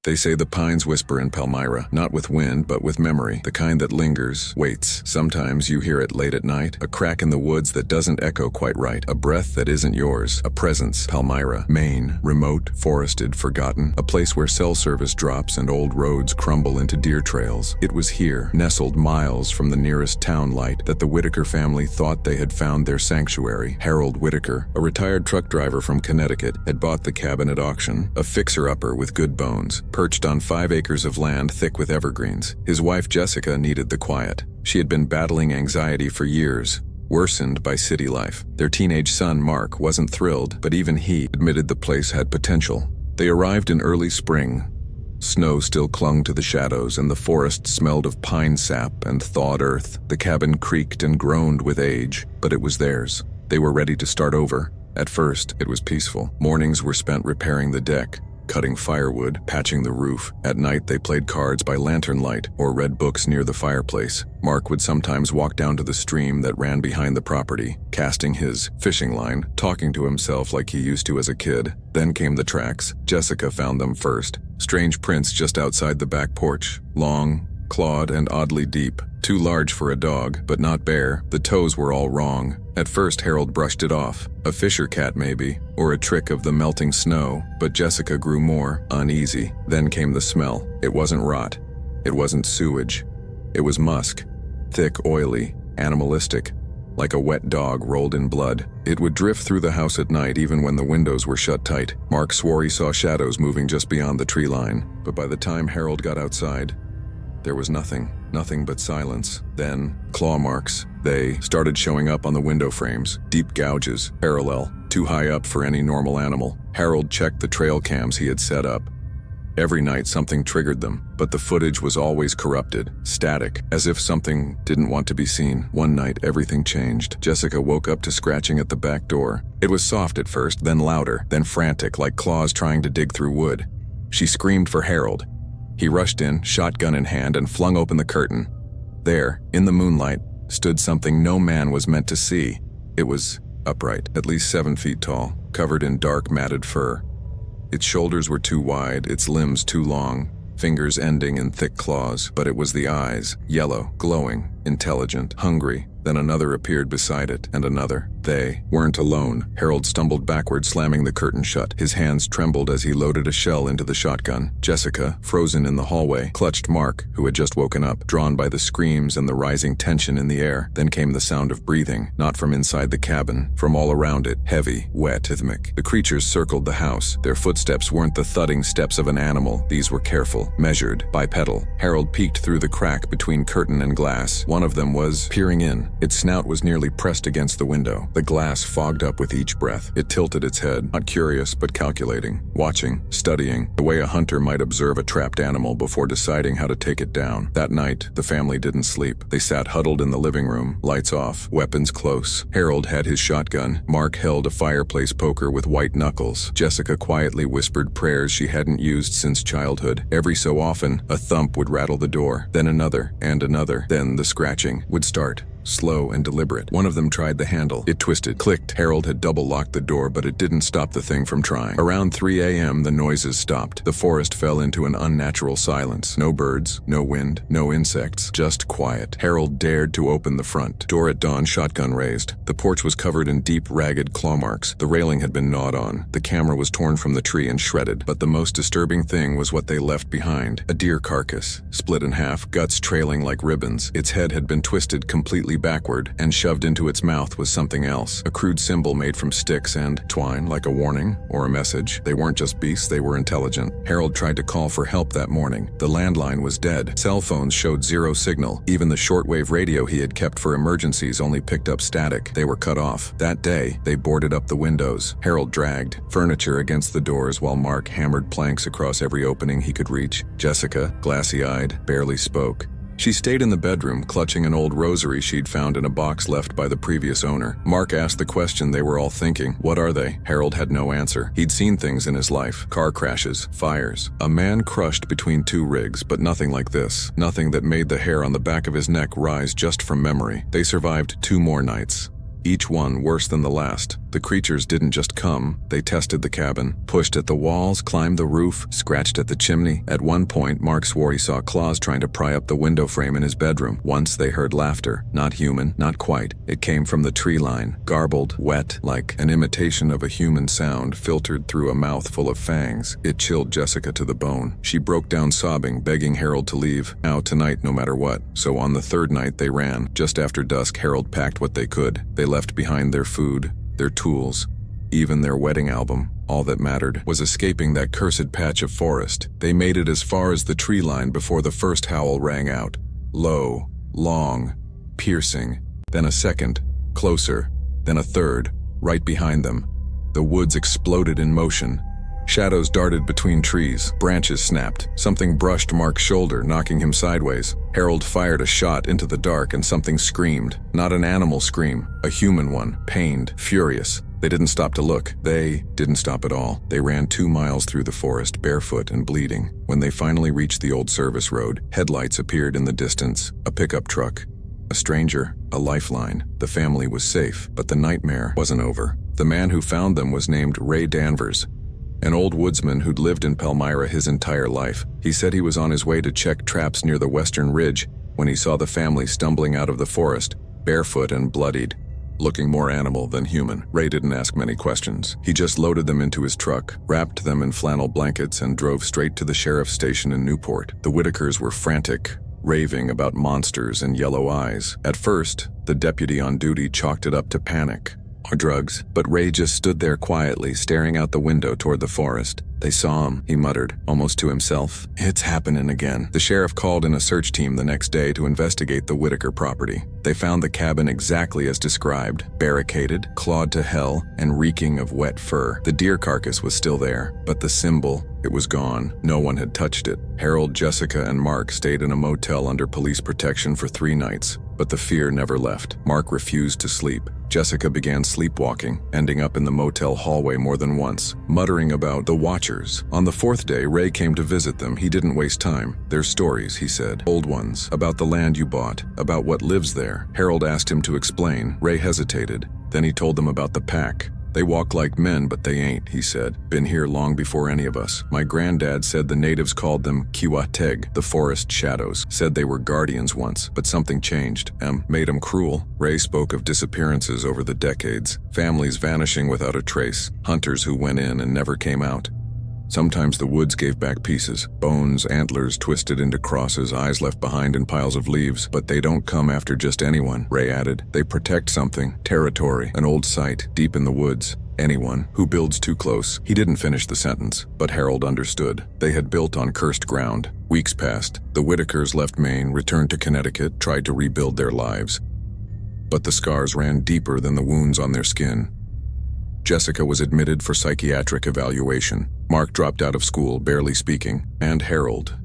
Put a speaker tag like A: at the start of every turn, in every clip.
A: They say the pines whisper in Palmyra, not with wind but with memory, the kind that lingers, waits. Sometimes you hear it late at night, a crack in the woods that doesn't echo quite right, a breath that isn't yours, a presence. Palmyra, Maine, remote, forested, forgotten, a place where cell service drops and old roads crumble into deer trails. It was here, nestled miles from the nearest town light, that the Whitaker family thought they had found their sanctuary. Harold Whitaker, a retired truck driver from Connecticut, had bought the cabin at auction, a fixer-upper with good bones, perched on 5 acres of land thick with evergreens. His wife Jessica needed the quiet. She had been battling anxiety for years, worsened by city life. Their teenage son Mark wasn't thrilled, but even he admitted the place had potential. They arrived in early spring. Snow still clung to the shadows and the forest smelled of pine sap and thawed earth. The cabin creaked and groaned with age, but it was theirs. They were ready to start over. At first, it was peaceful. Mornings were spent repairing the deck, cutting firewood, patching the roof. At night, they played cards by lantern light or read books near the fireplace. Mark would sometimes walk down to the stream that ran behind the property, casting his fishing line, talking to himself like he used to as a kid. Then came the tracks. Jessica found them first. Strange prints just outside the back porch. Long, clawed, and oddly deep. Too large for a dog, but not bare. The toes were all wrong. At first, Harold brushed it off. A fisher cat maybe, or a trick of the melting snow, but Jessica grew more uneasy. Then came the smell. It wasn't rot. It wasn't sewage. It was musk. Thick, oily, animalistic, like a wet dog rolled in blood. It would drift through the house at night even when the windows were shut tight. Mark swore he saw shadows moving just beyond the tree line, but by the time Harold got outside, there was nothing but silence. Then, claw marks. They started showing up on the window frames, deep gouges, parallel, too high up for any normal animal. Harold checked the trail cams he had set up. Every night something triggered them, but the footage was always corrupted, static, as if something didn't want to be seen. One night, everything changed. Jessica woke up to scratching at the back door. It was soft at first, then louder, then frantic, like claws trying to dig through wood. She screamed for Harold. He rushed in, shotgun in hand, and flung open the curtain. There, in the moonlight, stood something no man was meant to see. It was upright, at least 7 feet tall, covered in dark matted fur. Its shoulders were too wide, its limbs too long, fingers ending in thick claws, but it was the eyes, yellow, glowing, intelligent, hungry. Then another appeared beside it, and another. They weren't alone. Harold stumbled backward, slamming the curtain shut. His hands trembled as he loaded a shell into the shotgun. Jessica, frozen in the hallway, clutched Mark, who had just woken up, drawn by the screams and the rising tension in the air. Then came the sound of breathing, not from inside the cabin, from all around it, heavy, wet, rhythmic. The creatures circled the house. Their footsteps weren't the thudding steps of an animal. These were careful, measured, bipedal. Harold peeked through the crack between curtain and glass. One of them was peering in. Its snout was nearly pressed against the window. The glass fogged up with each breath. It tilted its head, not curious but calculating, watching, studying, the way a hunter might observe a trapped animal before deciding how to take it down. That night, the family didn't sleep. They sat huddled in the living room, lights off, weapons close. Harold had his shotgun. Mark held a fireplace poker with white knuckles. Jessica quietly whispered prayers she hadn't used since childhood. Every so often, a thump would rattle the door, then another, and another. Then the scratching would start. Slow and deliberate. One of them tried the handle. It twisted, clicked. Harold had double-locked the door, but it didn't stop the thing from trying. Around 3 a.m., the noises stopped. The forest fell into an unnatural silence. No birds, no wind, no insects, just quiet. Harold dared to open the front door at dawn, shotgun raised. The porch was covered in deep, ragged claw marks. The railing had been gnawed on. The camera was torn from the tree and shredded. But the most disturbing thing was what they left behind. A deer carcass, split in half, guts trailing like ribbons. Its head had been twisted completely backward, and shoved into its mouth was something else. A crude symbol made from sticks and twine, like a warning or a message. They weren't just beasts, they were intelligent. Harold tried to call for help that morning. The landline was dead. Cell phones showed zero signal. Even the shortwave radio he had kept for emergencies only picked up static. They were cut off. That day, they boarded up the windows. Harold dragged furniture against the doors while Mark hammered planks across every opening he could reach. Jessica, glassy-eyed, barely spoke. She stayed in the bedroom, clutching an old rosary she'd found in a box left by the previous owner. Mark asked the question they were all thinking. What are they? Harold had no answer. He'd seen things in his life. Car crashes, fires. A man crushed between 2 rigs, but nothing like this. Nothing that made the hair on the back of his neck rise just from memory. They survived 2 more nights. Each one worse than the last. The creatures didn't just come, they tested the cabin, pushed at the walls, climbed the roof, scratched at the chimney. At one point, Mark swore he saw claws trying to pry up the window frame in his bedroom. Once they heard laughter, not human, not quite. It came from the tree line, garbled, wet, like an imitation of a human sound filtered through a mouth full of fangs. It chilled Jessica to the bone. She broke down sobbing, begging Harold to leave. Out tonight no matter what. So on the third night they ran. Just after dusk, Harold packed what they could. They left behind their food, their tools, even their wedding album. All that mattered was escaping that cursed patch of forest. They made it as far as the tree line before the first howl rang out. Low, long, piercing, then a second, closer, then a third, right behind them. The woods exploded in motion. Shadows darted between trees, branches snapped. Something brushed Mark's shoulder, knocking him sideways. Harold fired a shot into the dark and something screamed. Not an animal scream, a human one, pained, furious. They didn't stop to look. They didn't stop at all. They ran 2 miles through the forest, barefoot and bleeding. When they finally reached the old service road, headlights appeared in the distance, a pickup truck. A stranger, a lifeline. The family was safe, but the nightmare wasn't over. The man who found them was named Ray Danvers, an old woodsman who'd lived in Palmyra his entire life. He said he was on his way to check traps near the western ridge when he saw the family stumbling out of the forest, barefoot and bloodied, looking more animal than human. Ray didn't ask many questions. He just loaded them into his truck, wrapped them in flannel blankets, and drove straight to the sheriff's station in Newport. The Whitakers were frantic, raving about monsters and yellow eyes. At first, the deputy on duty chalked it up to panic or drugs, but Ray just stood there quietly, staring out the window toward the forest. They saw him, he muttered, almost to himself. It's happening again. The sheriff called in a search team the next day to investigate the Whitaker property. They found the cabin exactly as described, barricaded, clawed to hell, and reeking of wet fur. The deer carcass was still there, but the symbol, it was gone. No one had touched it. Harold, Jessica, and Mark stayed in a motel under police protection for 3 nights, but the fear never left. Mark refused to sleep. Jessica began sleepwalking, ending up in the motel hallway more than once, muttering about the Watchers. On the 4th day, Ray came to visit them. He didn't waste time. Their stories, he said. Old ones, about the land you bought, about what lives there. Harold asked him to explain. Ray hesitated. Then he told them about the pack. They walk like men, but they ain't, he said. Been here long before any of us. My granddad said the natives called them Kiwateg, the forest shadows. Said they were guardians once, but something changed. Made them cruel. Ray spoke of disappearances over the decades. Families vanishing without a trace. Hunters who went in and never came out. Sometimes the woods gave back pieces, bones, antlers twisted into crosses, eyes left behind in piles of leaves. But they don't come after just anyone, Ray added. They protect something, territory, an old site, deep in the woods. Anyone who builds too close. He didn't finish the sentence, but Harold understood. They had built on cursed ground. Weeks passed. The Whitakers left Maine, returned to Connecticut, tried to rebuild their lives. But the scars ran deeper than the wounds on their skin. Jessica was admitted for psychiatric evaluation. Mark dropped out of school, barely speaking. And Harold.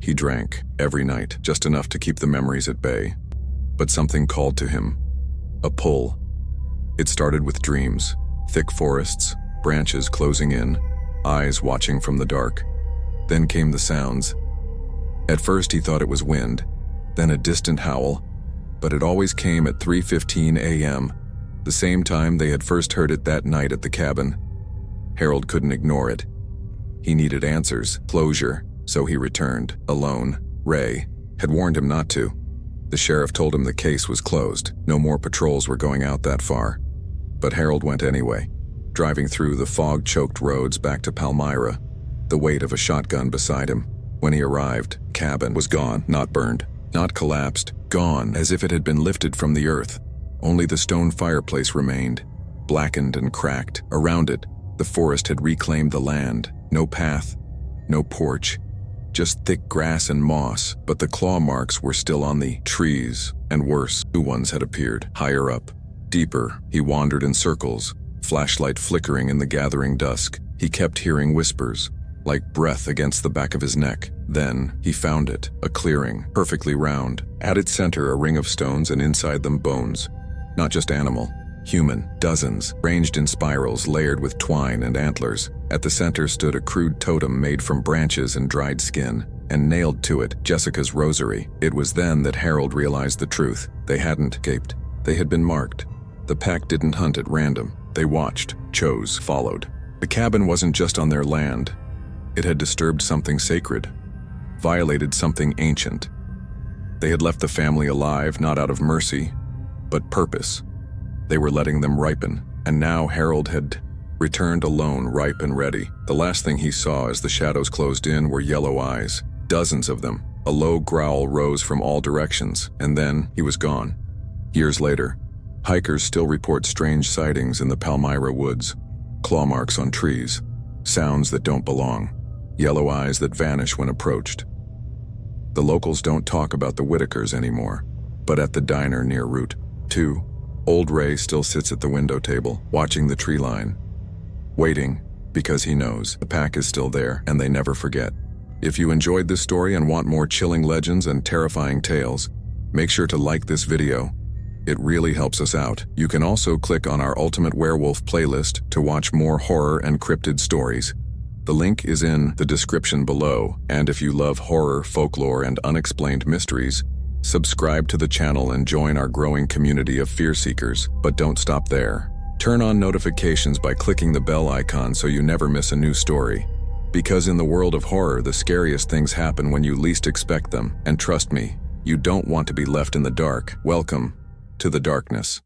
A: He drank, every night, just enough to keep the memories at bay. But something called to him. A pull. It started with dreams. Thick forests, branches closing in, eyes watching from the dark. Then came the sounds. At first he thought it was wind, then a distant howl, but it always came at 3:15 a.m., the same time they had first heard it that night at the cabin. Harold couldn't ignore it. He needed answers, closure, so he returned, alone. Ray had warned him not to. The sheriff told him the case was closed. No more patrols were going out that far. But Harold went anyway, driving through the fog-choked roads back to Palmyra, the weight of a shotgun beside him. When he arrived, cabin was gone, not burned, not collapsed, gone as if it had been lifted from the earth. Only the stone fireplace remained, blackened and cracked. Around it, the forest had reclaimed the land. No path, no porch, just thick grass and moss, but the claw marks were still on the trees, and worse, new ones had appeared, higher up, deeper. He wandered in circles, flashlight flickering in the gathering dusk. He kept hearing whispers, like breath against the back of his neck. Then he found it, a clearing, perfectly round. At its center, a ring of stones, and inside them bones. Not just animal, human, dozens, ranged in spirals, layered with twine and antlers. At the center stood a crude totem made from branches and dried skin, and nailed to it Jessica's rosary. It was then that Harold realized the truth. They hadn't escaped. They had been marked. The pack didn't hunt at random. They watched, chose, followed. The cabin wasn't just on their land. It had disturbed something sacred, violated something ancient. They had left the family alive, not out of mercy, but purpose. They were letting them ripen, and now Harold had returned alone, ripe and ready. The last thing he saw as the shadows closed in were yellow eyes, dozens of them. A low growl rose from all directions, and then he was gone. Years later, hikers still report strange sightings in the Palmyra woods, claw marks on trees, sounds that don't belong, yellow eyes that vanish when approached. The locals don't talk about the Whitakers anymore, but at the diner near Route 2, old Ray still sits at the window table, watching the tree line, waiting because he knows the pack is still there and they never forget. If you enjoyed this story and want more chilling legends and terrifying tales, make sure to like this video. It really helps us out. You can also click on our Ultimate Werewolf playlist to watch more horror and cryptid stories. The link is in the description below, and if you love horror, folklore, and unexplained mysteries, subscribe to the channel and join our growing community of fear seekers. But don't stop there. Turn on notifications by clicking the bell icon so you never miss a new story. Because in the world of horror, the scariest things happen when you least expect them, and trust me, you don't want to be left in the dark. Welcome to the darkness.